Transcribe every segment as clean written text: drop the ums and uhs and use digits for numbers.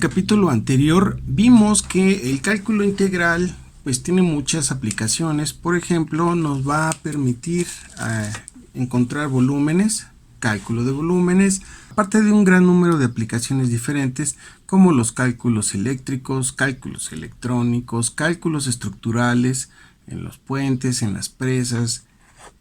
capítulo anterior vimos que el cálculo integral pues tiene muchas aplicaciones. Por ejemplo, nos va a permitir encontrar volúmenes, cálculo de volúmenes, aparte de un gran número de aplicaciones diferentes como los cálculos eléctricos, cálculos electrónicos, cálculos estructurales en los puentes, en las presas,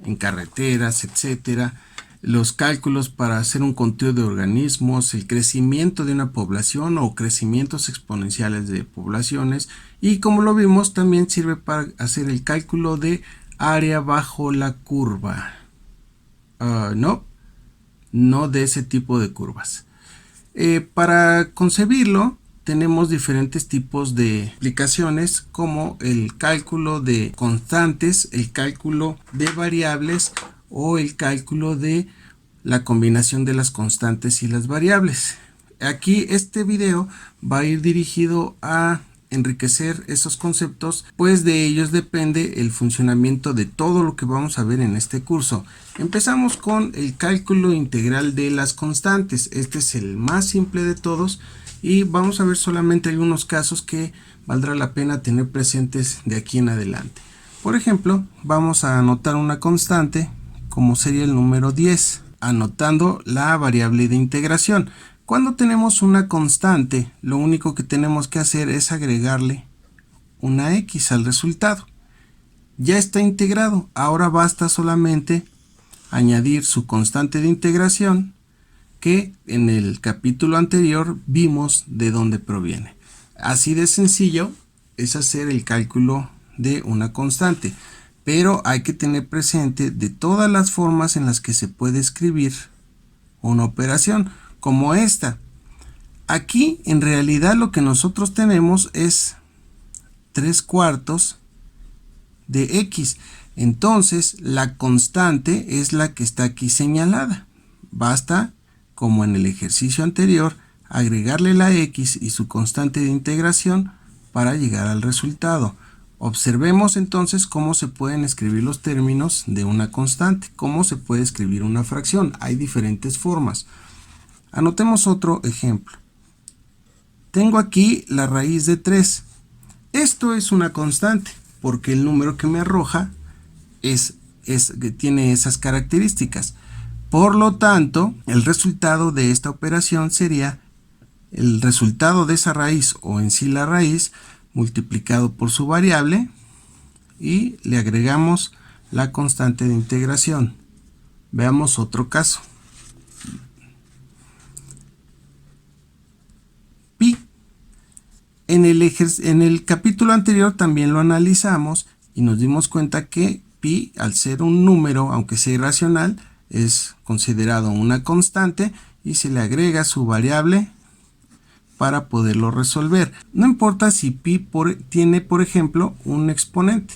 en carreteras, etcétera. Los cálculos para hacer un conteo de organismos, el crecimiento de una población o crecimientos exponenciales de poblaciones, y como lo vimos también sirve para hacer el cálculo de área bajo la curva. No de ese tipo de curvas. Para concebirlo tenemos diferentes tipos de aplicaciones como el cálculo de constantes, el cálculo de variables o el cálculo de la combinación de las constantes y las variables. Aquí este video va a ir dirigido a enriquecer esos conceptos, pues de ellos depende el funcionamiento de todo lo que vamos a ver en este curso. Empezamos con el cálculo integral de las constantes. Este es el más simple de todos y vamos a ver solamente algunos casos que valdrá la pena tener presentes de aquí en adelante. Por ejemplo, vamos a anotar una constante como sería el número 10, anotando la variable de integración. Cuando tenemos una constante, lo único que tenemos que hacer es agregarle una x al resultado. Ya está integrado, ahora basta solamente añadir su constante de integración, que en el capítulo anterior vimos de dónde proviene. Así de sencillo es hacer el cálculo de una constante. Pero hay que tener presente de todas las formas en las que se puede escribir una operación, como esta. Aquí en realidad lo que nosotros tenemos es 3/4 de x. Entonces la constante es la que está aquí señalada. Basta, como en el ejercicio anterior, agregarle la x y su constante de integración para llegar al resultado. Observemos entonces cómo se pueden escribir los términos de una constante, cómo se puede escribir una fracción. Hay diferentes formas. Anotemos otro ejemplo. Tengo aquí la raíz de 3. Esto es una constante porque el número que me arroja tiene esas características. Por lo tanto, el resultado de esta operación sería el resultado de esa raíz o en sí la raíz multiplicado por su variable y le agregamos la constante de integración. Veamos otro caso. Pi. En el capítulo anterior también lo analizamos y nos dimos cuenta que pi, al ser un número, aunque sea irracional, es considerado una constante y se le agrega su variable para poderlo resolver. No importa si pi tiene, por ejemplo, un exponente.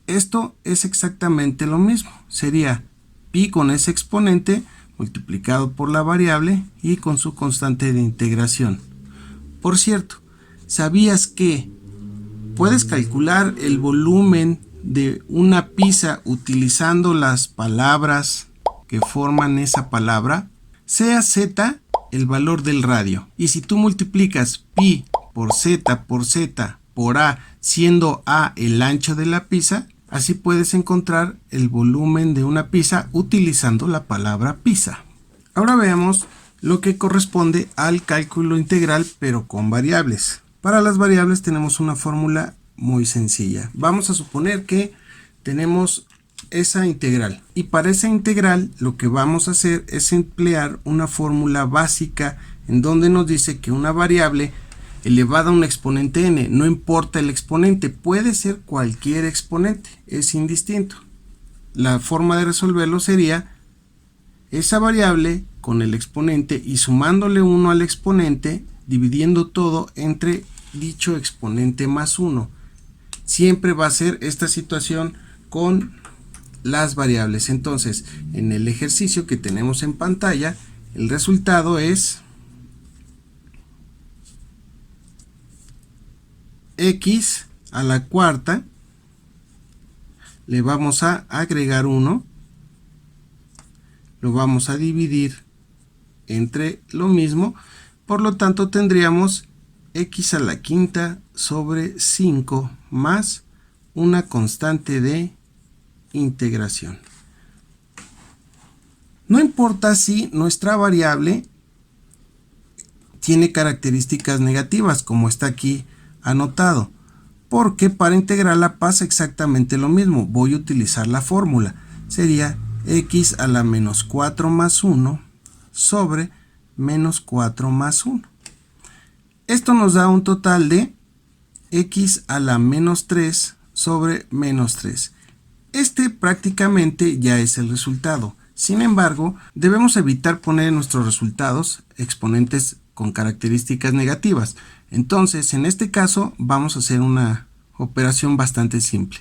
Esto es exactamente lo mismo. Sería pi con ese exponente multiplicado por la variable y con su constante de integración. Por cierto, ¿sabías que puedes calcular el volumen de una pizza utilizando las palabras que forman esa palabra? Sea z el valor del radio, y si tú multiplicas pi por z por a, siendo a el ancho de la pizza, así puedes encontrar el volumen de una pizza utilizando la palabra pizza. Ahora veamos lo que corresponde al cálculo integral pero con variables. Para las variables tenemos una fórmula muy sencilla. Vamos a suponer que tenemos esa integral, y para esa integral lo que vamos a hacer es emplear una fórmula básica en donde nos dice que una variable elevada a un exponente n, no importa el exponente, puede ser cualquier exponente, es indistinto. La forma de resolverlo sería esa variable con el exponente y sumándole 1 al exponente, dividiendo todo entre dicho exponente más 1. Siempre va a ser esta situación con las variables. Entonces, en el ejercicio que tenemos en pantalla, el resultado es x a la cuarta, le vamos a agregar 1, lo vamos a dividir entre lo mismo, Por lo tanto tendríamos x a la quinta sobre 5 más una constante de integración. No importa si nuestra variable tiene características negativas, como está aquí anotado, porque para integrarla pasa exactamente lo mismo. Voy a utilizar la fórmula. Sería x a la menos 4 más 1 sobre menos 4 más 1. Esto nos da un total de x a la menos 3 sobre menos 3. Este prácticamente ya es el resultado. Sin embargo, debemos evitar poner en nuestros resultados exponentes con características negativas. Entonces, en este caso, vamos a hacer una operación bastante simple.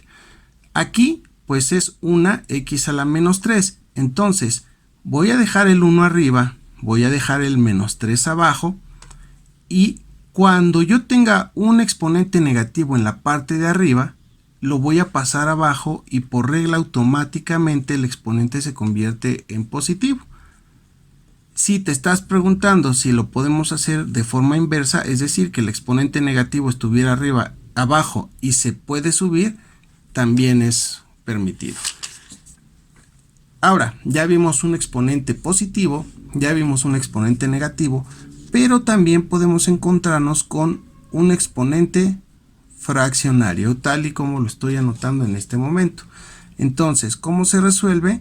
Aquí, pues es una x a la menos 3. Entonces, voy a dejar el 1 arriba, voy a dejar el menos 3 abajo, y cuando yo tenga un exponente negativo en la parte de arriba, lo voy a pasar abajo y por regla automáticamente el exponente se convierte en positivo. Si te estás preguntando si lo podemos hacer de forma inversa, es decir, que el exponente negativo estuviera arriba, abajo y se puede subir, también es permitido. Ahora, ya vimos un exponente positivo, ya vimos un exponente negativo, pero también podemos encontrarnos con un exponente fraccionario, tal y como lo estoy anotando en este momento. Entonces, ¿cómo se resuelve?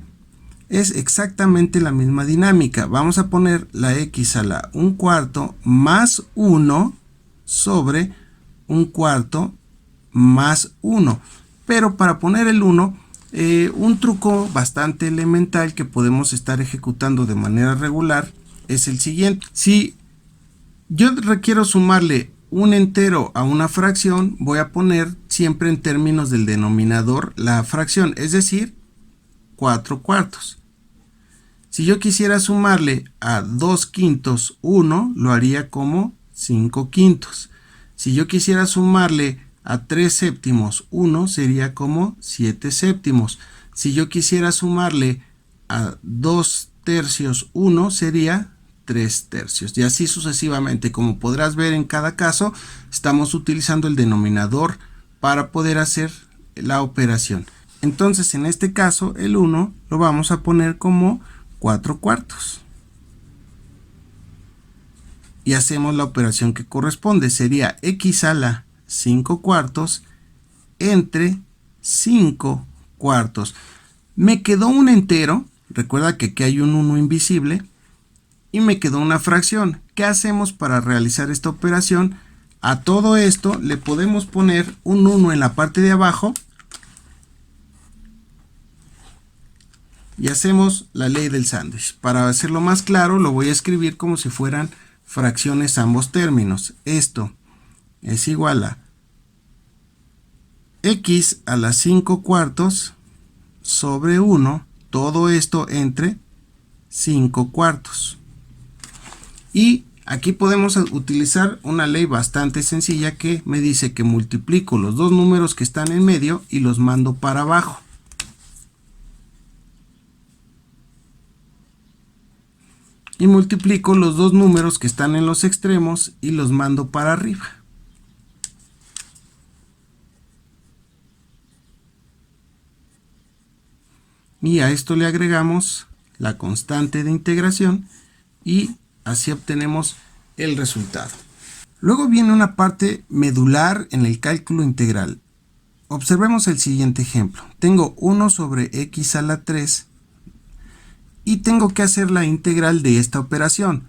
Es exactamente la misma dinámica. Vamos a poner la x a la 1/4 más 1 sobre 1/4 más 1. Pero para poner el 1, un truco bastante elemental que podemos estar ejecutando de manera regular es el siguiente. Si yo requiero sumarle un entero a una fracción, voy a poner siempre en términos del denominador la fracción, es decir, 4/4. Si yo quisiera sumarle a 2/5 1, lo haría como 5/5. Si yo quisiera sumarle a 3/7 1, sería como 7/7. Si yo quisiera sumarle a 2/3 1, sería 3/3. Y así sucesivamente. Como podrás ver en cada caso, estamos utilizando el denominador para poder hacer la operación. Entonces, en este caso, el 1 lo vamos a poner como 4/4. Y hacemos la operación que corresponde. Sería x a la 5/4 entre 5/4. Me quedó un entero. Recuerda que aquí hay un 1 invisible. Y me quedó una fracción. ¿Qué hacemos para realizar esta operación? A todo esto le podemos poner un 1 en la parte de abajo. Y hacemos la ley del sándwich. Para hacerlo más claro, lo voy a escribir como si fueran fracciones ambos términos. Esto es igual a x a la 5/4 sobre 1, todo esto entre 5/4. Y aquí podemos utilizar una ley bastante sencilla que me dice que multiplico los dos números que están en medio y los mando para abajo. Y multiplico los dos números que están en los extremos y los mando para arriba. Y a esto le agregamos la constante de integración y así obtenemos el resultado. Luego viene una parte medular en el cálculo integral. Observemos el siguiente ejemplo. Tengo 1 sobre x a la 3 y tengo que hacer la integral de esta operación.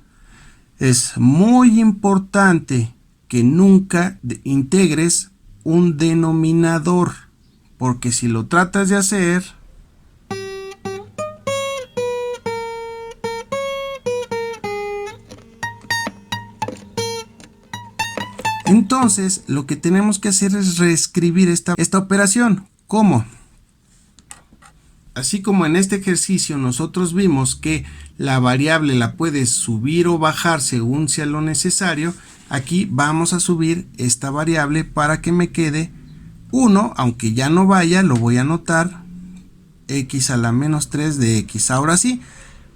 Es muy importante que nunca integres un denominador, porque si lo tratas de hacer, entonces lo que tenemos que hacer es reescribir esta operación. ¿Cómo? Así como en este ejercicio nosotros vimos que la variable la puedes subir o bajar según sea lo necesario, aquí vamos a subir esta variable para que me quede 1, aunque ya no vaya, lo voy a anotar, x a la menos 3 de x. Ahora sí,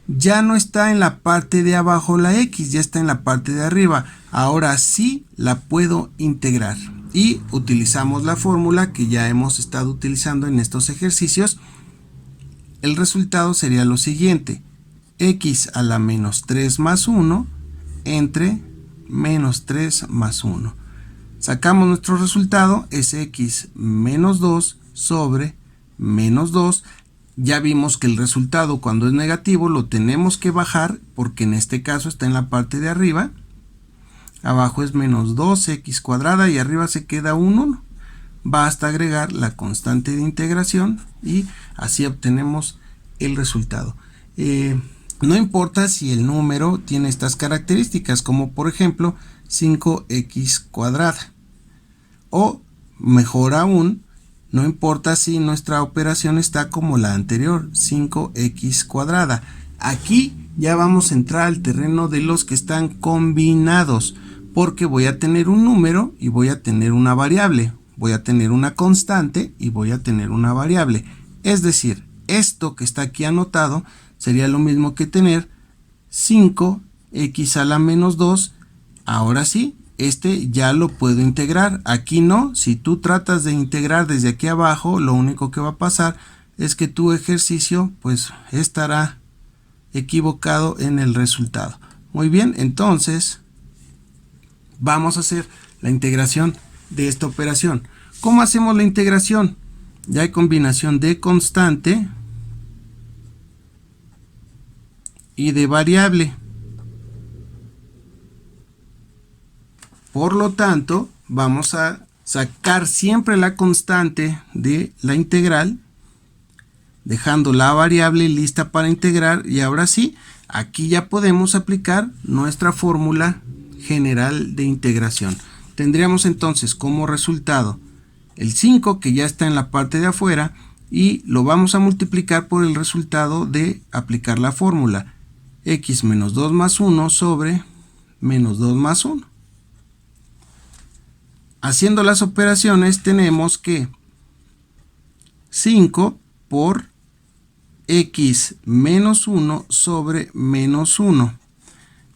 ya no está en la parte de abajo la x, ya está en la parte de arriba. Ahora sí la puedo integrar y utilizamos la fórmula que ya hemos estado utilizando en estos ejercicios. El resultado sería lo siguiente: x a la menos 3 más 1 entre menos 3 más 1. Sacamos nuestro resultado, es x menos 2 sobre menos 2. Ya vimos que el resultado cuando es negativo lo tenemos que bajar porque en este caso está en la parte de arriba. Abajo es menos 2x cuadrada y arriba se queda un 1. Basta agregar la constante de integración y así obtenemos el resultado. No importa si el número tiene estas características, como por ejemplo 5x cuadrada. O mejor aún, no importa si nuestra operación está como la anterior, 5x cuadrada. Aquí ya vamos a entrar al terreno de los que están combinados, porque voy a tener un número y voy a tener una variable. Voy a tener una constante y voy a tener una variable. Es decir, esto que está aquí anotado sería lo mismo que tener 5x a la menos 2. Ahora sí, este ya lo puedo integrar. Aquí no. Si tú tratas de integrar desde aquí abajo, lo único que va a pasar es que tu ejercicio pues estará equivocado en el resultado. Muy bien, entonces vamos a hacer la integración de esta operación. ¿Cómo hacemos la integración? Ya hay combinación de constante y de variable. Por lo tanto, vamos a sacar siempre la constante de la integral, dejando la variable lista para integrar, y ahora sí, aquí ya podemos aplicar nuestra fórmula general de integración. Tendríamos entonces como resultado el 5 que ya está en la parte de afuera y lo vamos a multiplicar por el resultado de aplicar la fórmula x menos 2 más 1 sobre menos 2 más 1. Haciendo las operaciones tenemos que 5 por x menos 1 sobre menos 1.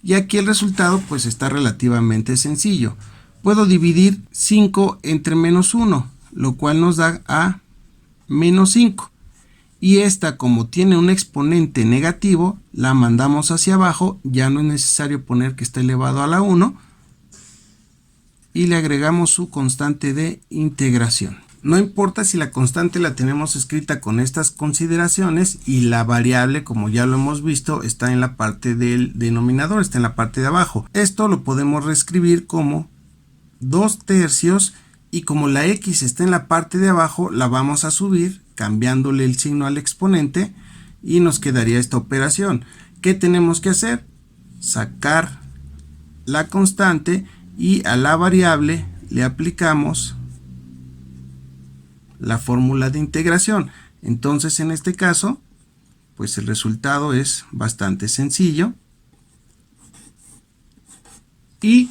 Y aquí el resultado pues está relativamente sencillo. Puedo dividir 5 entre menos 1, lo cual nos da a menos 5. Y esta, como tiene un exponente negativo, la mandamos hacia abajo. Ya no es necesario poner que está elevado a la 1. Y le agregamos su constante de integración. No importa si la constante la tenemos escrita con estas consideraciones y la variable, como ya lo hemos visto, está en la parte del denominador, está en la parte de abajo. Esto lo podemos reescribir como 2/3 y como la x está en la parte de abajo, la vamos a subir cambiándole el signo al exponente y nos quedaría esta operación. ¿Qué tenemos que hacer? Sacar la constante y a la variable le aplicamos la fórmula de integración. Entonces en este caso pues el resultado es bastante sencillo. Y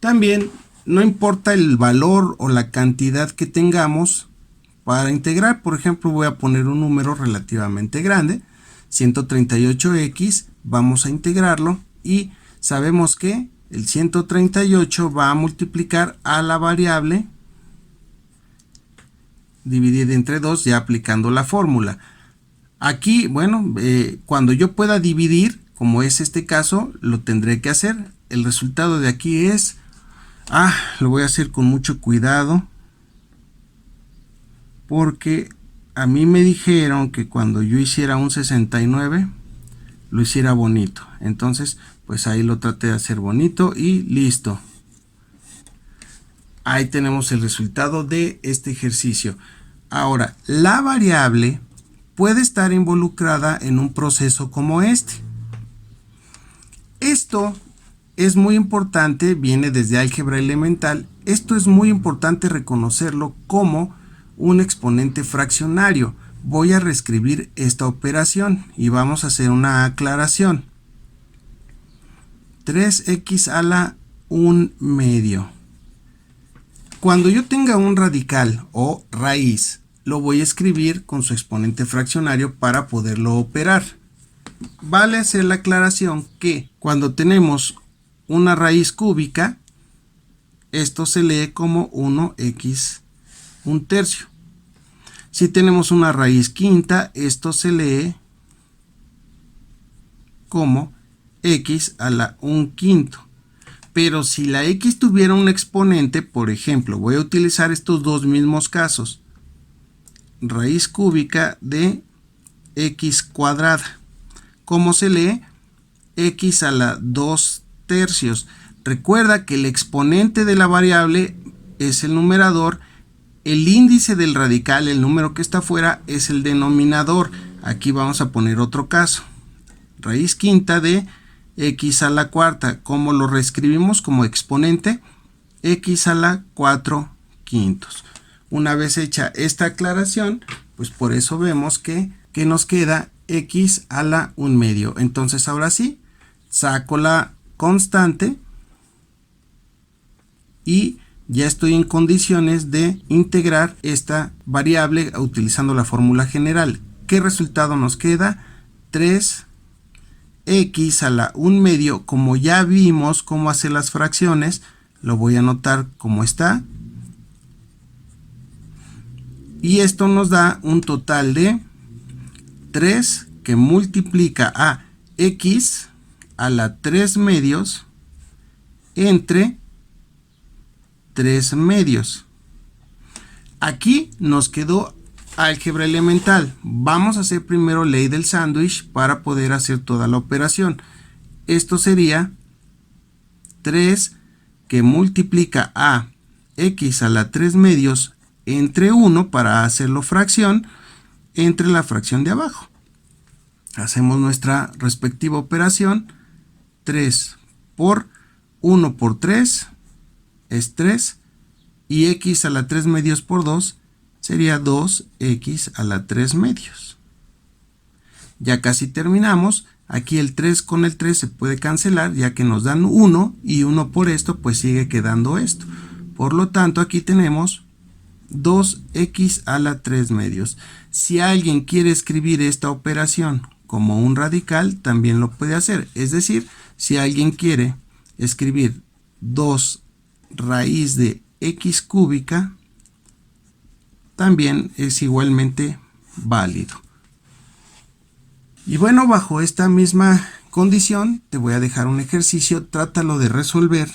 también no importa el valor o la cantidad que tengamos para integrar. Por ejemplo, voy a poner un número relativamente grande, 138x, vamos a integrarlo y sabemos que el 138 va a multiplicar a la variable dividida entre 2, ya aplicando la fórmula. Aquí, bueno, cuando yo pueda dividir, como es este caso, lo tendré que hacer. El resultado de aquí es, lo voy a hacer con mucho cuidado, porque a mí me dijeron que cuando yo hiciera un 69, lo hiciera bonito. Entonces, pues ahí lo traté de hacer bonito y listo. Ahí tenemos el resultado de este ejercicio. Ahora, la variable puede estar involucrada en un proceso como este. Esto es muy importante, viene desde álgebra elemental. Esto es muy importante reconocerlo como un exponente fraccionario. Voy a reescribir esta operación y vamos a hacer una aclaración. 3x a la 1/2. Cuando yo tenga un radical o raíz, lo voy a escribir con su exponente fraccionario para poderlo operar. vale hacer la aclaración que cuando tenemos una raíz cúbica, esto se lee como 1x 1/3. Si tenemos una raíz quinta, esto se lee como x a la 1/5. Pero si la x tuviera un exponente, por ejemplo, voy a utilizar estos dos mismos casos. Raíz cúbica de x cuadrada. ¿Cómo se lee? X a la 2/3. Recuerda que el exponente de la variable es el numerador, el índice del radical, el número que está afuera, es el denominador. Aquí vamos a poner otro caso. Raíz quinta de x a la cuarta. ¿Cómo lo reescribimos como exponente? X a la 4/5. Una vez hecha esta aclaración, pues por eso vemos que nos queda x a la 1/2. Entonces ahora sí, saco la constante y ya estoy en condiciones de integrar esta variable utilizando la fórmula general. ¿Qué resultado nos queda? 3x a la 1/2. Como ya vimos cómo hacer las fracciones, lo voy a anotar como está. Y esto nos da un total de 3 que multiplica a x a la 3/2 entre 3/2. Aquí nos quedó álgebra elemental. Vamos a hacer primero ley del sándwich para poder hacer toda la operación. Esto sería 3 que multiplica a x a la 3/2 entre 1 para hacerlo fracción entre la fracción de abajo. Hacemos nuestra respectiva operación. 3 por 1 por 3 es 3 y x a la 3/2 por 2 sería 2x a la 3/2. Ya casi terminamos. Aquí el 3 con el 3 se puede cancelar ya que nos dan 1 y 1 por esto pues sigue quedando esto. Por lo tanto aquí tenemos 2x a la 3/2. Si alguien quiere escribir esta operación como un radical, también lo puede hacer. Es decir, si alguien quiere escribir 2 raíz de x cúbica, también es igualmente válido. Y bueno, bajo esta misma condición, te voy a dejar un ejercicio, trátalo de resolver.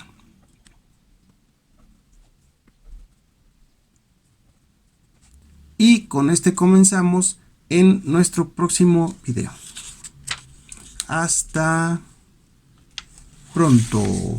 Y con este comenzamos en nuestro próximo video. Hasta pronto.